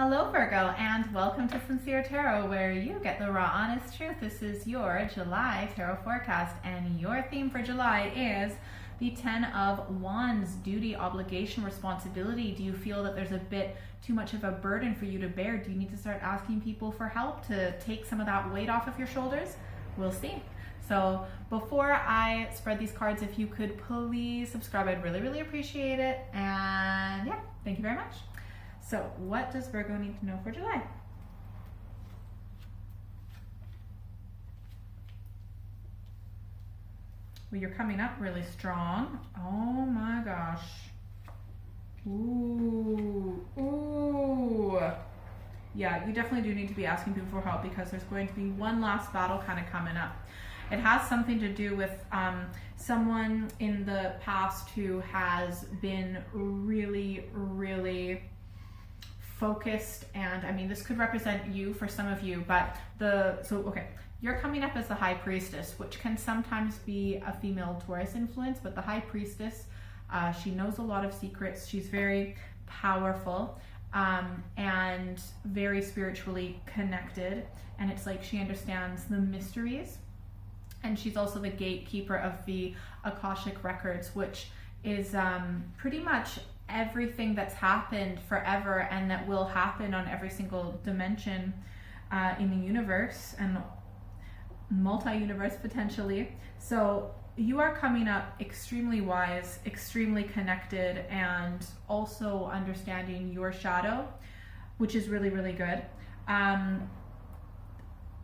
Hello Virgo, and welcome to Sincere Tarot, where you get the raw honest truth. This is your July tarot forecast, and your theme for July is the 10 of Wands. Duty, obligation, responsibility. Do you feel that there's a bit too much of a burden for you to bear? Do you need to start asking people for help to take some of that weight off of your shoulders? We'll see. So before I spread these cards, if you could please subscribe, I'd really appreciate it. And yeah, thank you very much. So what does Virgo need to know for July? Well, you're coming up really strong. Oh my gosh. Ooh. Yeah, you definitely do need to be asking people for help, because there's going to be one last battle kind of coming up. It has something to do with someone in the past who has been really focused, and I mean, this could represent you for some of you, but you're coming up as the High Priestess, which can sometimes be a female Taurus influence, but the High Priestess, she knows a lot of secrets. She's very powerful and very spiritually connected, and it's like she understands the mysteries, and she's also the gatekeeper of the Akashic records, which is pretty much everything that's happened forever and that will happen on every single dimension in the universe and multi-universe potentially. So you are coming up extremely wise, extremely connected, and also understanding your shadow, which is really good.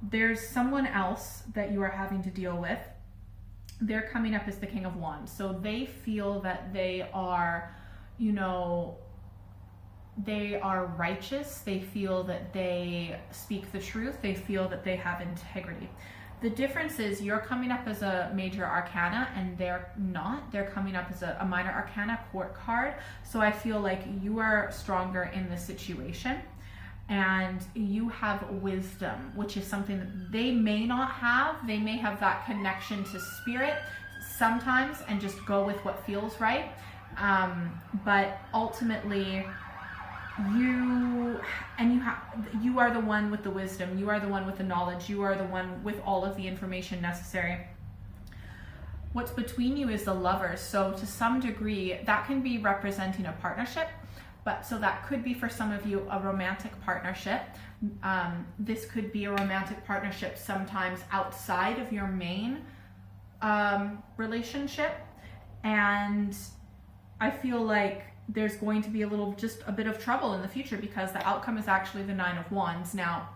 There's someone else that you are having to deal with. They're coming up as the King of Wands. So they feel that they are, you know, they are righteous. They feel that they speak the truth. They feel that they have integrity. The difference is you're coming up as a major arcana and they're not. They're coming up as a minor arcana court card. So I feel like you are stronger in the situation and you have wisdom, which is something that they may not have. They may have that connection to spirit sometimes and just go with what feels right. But ultimately you are the one with the wisdom, you are the one with the knowledge, you are the one with all of the information necessary. What's between you is the Lovers. So to some degree that can be representing a partnership, but so that could be for some of you a romantic partnership. This could be a romantic partnership sometimes outside of your main relationship, and I feel like there's going to be just a bit of trouble in the future, because the outcome is actually the Nine of Wands. Now,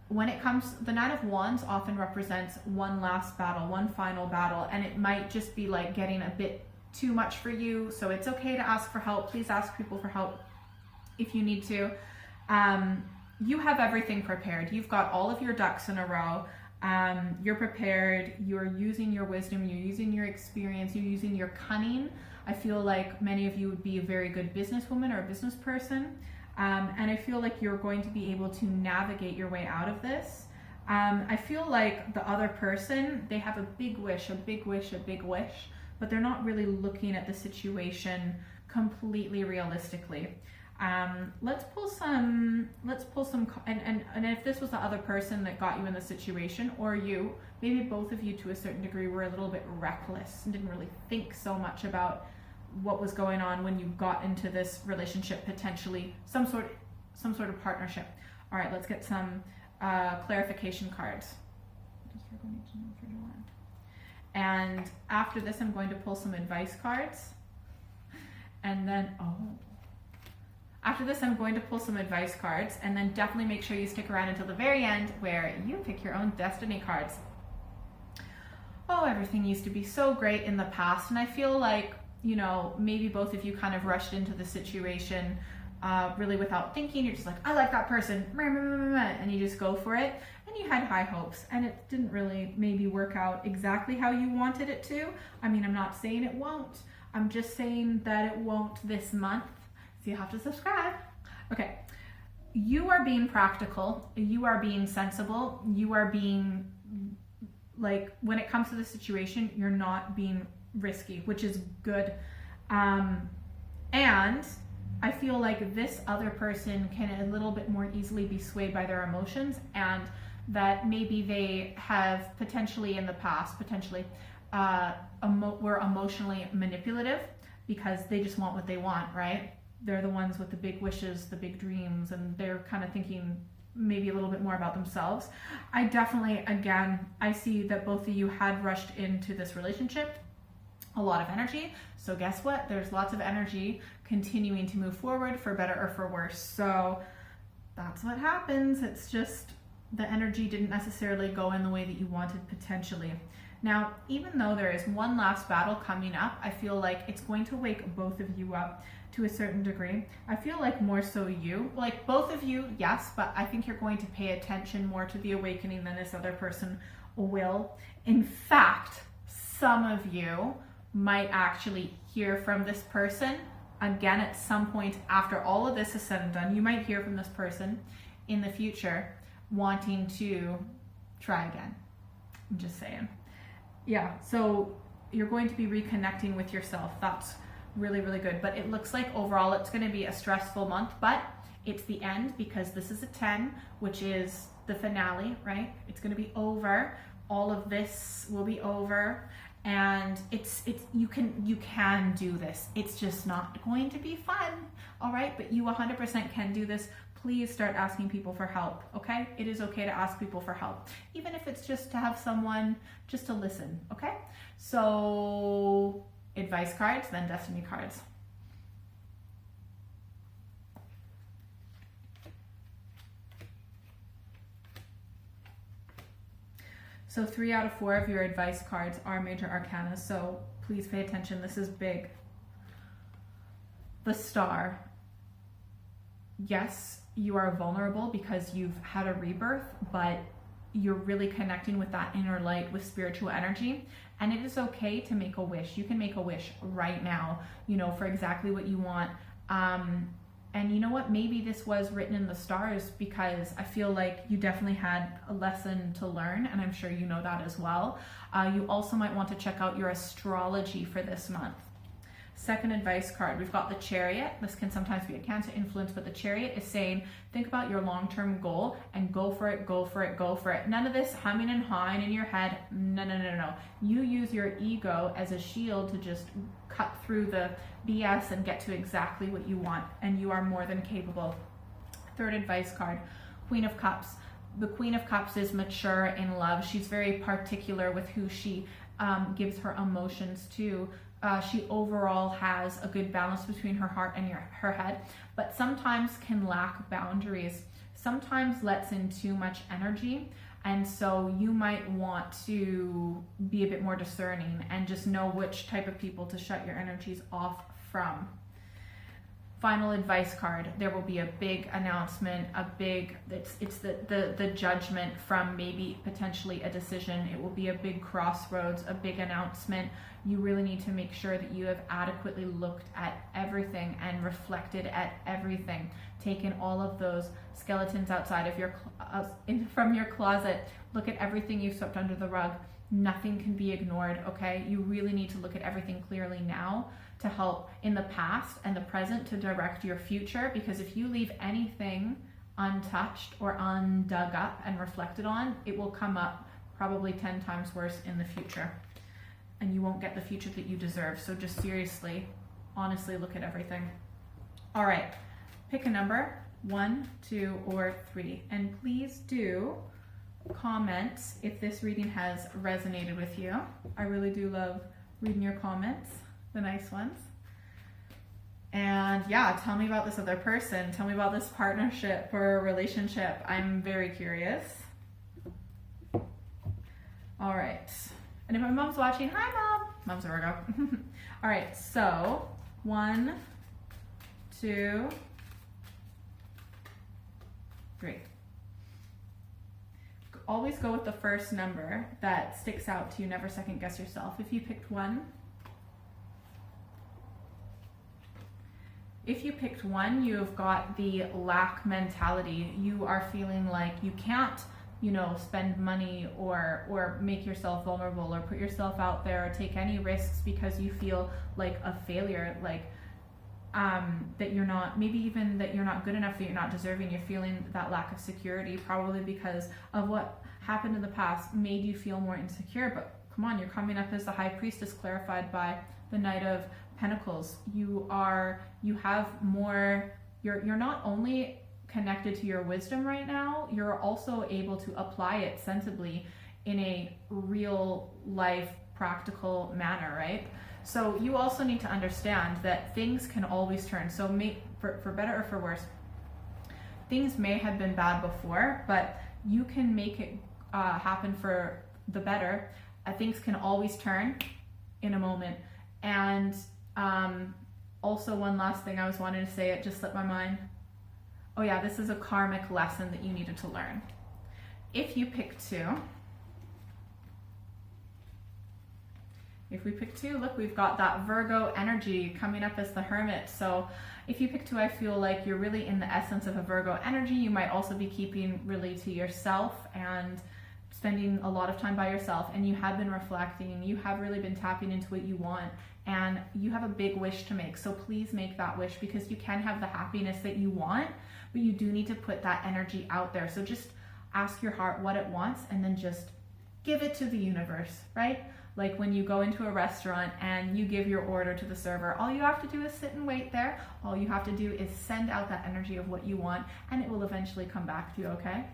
when it comes, the Nine of Wands often represents one last battle, one final battle, and it might just be like getting a bit too much for you. So it's okay to ask for help. Please ask people for help if you need to. You have everything prepared. You've got all of your ducks in a row. You're prepared. You're using your wisdom. You're using your experience. You're using your cunning. I feel like many of you would be a very good businesswoman or a business person. And I feel like you're going to be able to navigate your way out of this. I feel like the other person, they have a big wish, but they're not really looking at the situation completely realistically. Let's pull some, and if this was the other person that got you in the situation, or you, maybe both of you to a certain degree were a little bit reckless and didn't really think so much about what was going on when you got into this relationship, potentially some sort of partnership. All right, let's get some clarification cards. And after this, I'm going to pull some advice cards. And then, after this, I'm going to pull some advice cards, and then definitely make sure you stick around until the very end where you pick your own destiny cards. Oh, everything used to be so great in the past, and I feel like, you know, maybe both of you kind of rushed into the situation really without thinking. You're just like, I like that person, and you just go for it, and you had high hopes, and it didn't really maybe work out exactly how you wanted it to. I mean, I'm not saying it won't. I'm just saying that it won't this month. So you have to subscribe. Okay, you are being practical, you are being sensible, you are being, like, when it comes to the situation, you're not being risky, which is good. And I feel like this other person can a little bit more easily be swayed by their emotions, and that maybe they have potentially in the past, were emotionally manipulative because they just want what they want, right? They're the ones with the big wishes, the big dreams, and they're kind of thinking maybe a little bit more about themselves. I definitely, again, I see that both of you had rushed into this relationship, a lot of energy. So guess what? There's lots of energy continuing to move forward for better or for worse. So that's what happens. It's just the energy didn't necessarily go in the way that you wanted potentially. Now, even though there is one last battle coming up, I feel like it's going to wake both of you up to a certain degree. I feel like more so you, like both of you, yes, but I think you're going to pay attention more to the awakening than this other person will. In fact, some of you might actually hear from this person again at some point after all of this is said and done. You might hear from this person in the future wanting to try again. I'm just saying. Yeah, so you're going to be reconnecting with yourself. That's really, really good. But it looks like overall it's going to be a stressful month, but it's the end because this is a 10, which is the finale, right? It's going to be over. All of this will be over. And you can do this. It's just not going to be fun. All right. But you 100% can do this. Please start asking people for help. Okay. It is okay to ask people for help, even if it's just to have someone just to listen. Okay. So advice cards, then destiny cards. So 3 out of 4 of your advice cards are major arcana, so please pay attention. This is big. The Star. Yes, you are vulnerable because you've had a rebirth, but you're really connecting with that inner light, with spiritual energy. And it is okay to make a wish. You can make a wish right now, for exactly what you want. And you know what? Maybe this was written in the stars because I feel like you definitely had a lesson to learn, and I'm sure you know that as well. You also might want to check out your astrology for this month. Second advice card, we've got the Chariot. This can sometimes be a Cancer influence, but the Chariot is saying, think about your long-term goal and go for it, go for it, go for it. None of this humming and hawing in your head. No. You use your ego as a shield to just cut through the BS and get to exactly what you want, and you are more than capable. Third advice card, Queen of Cups. The Queen of Cups is mature in love. She's very particular with who she gives her emotions to. She overall has a good balance between her heart and her head, but sometimes can lack boundaries, sometimes lets in too much energy. And so you might want to be a bit more discerning and just know which type of people to shut your energies off from. Final advice card, there will be a big announcement, it's the judgment from maybe potentially a decision. It will be a big crossroads, a big announcement. You really need to make sure that you have adequately looked at everything and reflected at everything. Taken all of those skeletons outside of from your closet. Look at everything you've swept under the rug. Nothing can be ignored, okay? You really need to look at everything clearly now to help in the past and the present to direct your future, because if you leave anything untouched or undug up and reflected on, it will come up probably 10 times worse in the future, and you won't get the future that you deserve. So just seriously, honestly look at everything. All right, pick a number, 1, 2, or 3, and please do comment if this reading has resonated with you. I really do love reading your comments, the nice ones. And yeah, tell me about this other person. Tell me about this partnership or relationship. I'm very curious. All right. And if my mom's watching, hi mom. Mom's a Virgo. All right, so 1, 2, 3. Always go with the first number that sticks out to you. Never second guess yourself. If you picked 1, you've got the lack mentality. You are feeling like you can't, spend money or make yourself vulnerable or put yourself out there or take any risks because you feel like a failure. Like that you're not, maybe even that you're not good enough, that you're not deserving, you're feeling that lack of security, probably because of what happened in the past made you feel more insecure. But come on, you're coming up as the High Priestess, clarified by the Knight of Pentacles. You have more, you're not only connected to your wisdom right now, you're also able to apply it sensibly in a real life, practical manner, right? So you also need to understand that things can always turn. So for better or for worse, things may have been bad before, but you can make it happen for the better. Things can always turn in a moment. And also one last thing I was wanting to say, it just slipped my mind. Oh yeah, this is a karmic lesson that you needed to learn. If you pick two, if we pick two, look, we've got that Virgo energy coming up as the Hermit. So if you pick two, I feel like you're really in the essence of a Virgo energy. You might also be keeping really to yourself and spending a lot of time by yourself, and you have been reflecting, you have really been tapping into what you want, and you have a big wish to make. So please make that wish, because you can have the happiness that you want, but you do need to put that energy out there. So just ask your heart what it wants, and then just give it to the universe, right? Like when you go into a restaurant and you give your order to the server, all you have to do is sit and wait there. All you have to do is send out that energy of what you want, and it will eventually come back to you, okay?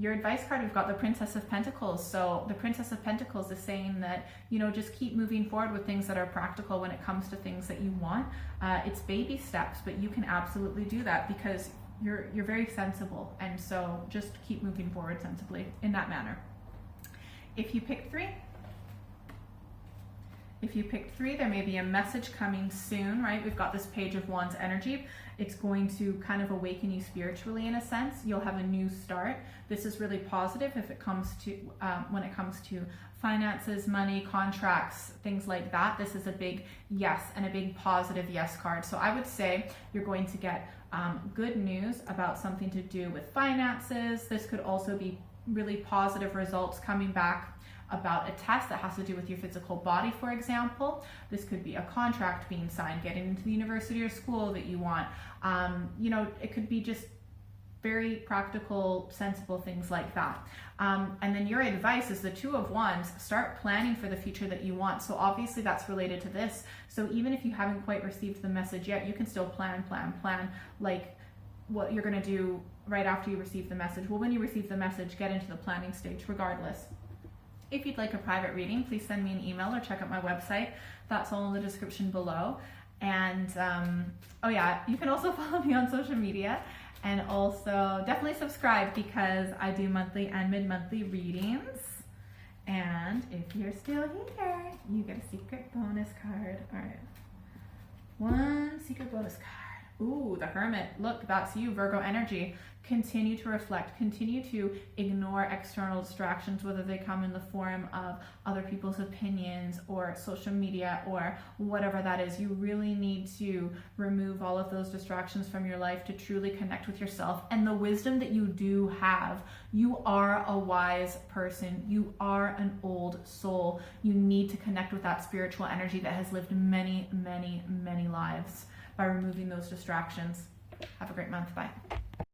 Your advice card, we've got the Princess of Pentacles. So the Princess of Pentacles is saying that, you know, just keep moving forward with things that are practical when it comes to things that you want. It's baby steps, but you can absolutely do that because you're very sensible. And so just keep moving forward sensibly in that manner. If you pick three, there may be a message coming soon, right? We've got this Page of Wands energy. It's going to kind of awaken you spiritually in a sense. You'll have a new start. This is really positive if it comes to, when it comes to finances, money, contracts, things like that. This is a big yes and a big positive yes card. So I would say you're going to get good news about something to do with finances. This could also be really positive results coming back about a test that has to do with your physical body, for example. This could be a contract being signed, getting into the university or school that you want. You know, it could be just very practical, sensible things like that. And then your advice is the Two of Wands. Start planning for the future that you want. So obviously that's related to this. So even if you haven't quite received the message yet, you can still plan, like what you're gonna do right after you receive the message. Well, when you receive the message, get into the planning stage regardless. If you'd like a private reading, please send me an email or check out my website. That's all in the description below. And oh yeah, you can also follow me on social media, and also definitely subscribe because I do monthly and mid-monthly readings. And if you're still here, you get a secret bonus card. All right, one secret bonus card. Ooh, the Hermit. Look, that's you, Virgo energy. Continue to reflect. Continue to ignore external distractions, whether they come in the form of other people's opinions or social media or whatever that is. You really need to remove all of those distractions from your life to truly connect with yourself and the wisdom that you do have. You are a wise person. You are an old soul. You need to connect with that spiritual energy that has lived many, many, many lives by removing those distractions. Have a great month. Bye.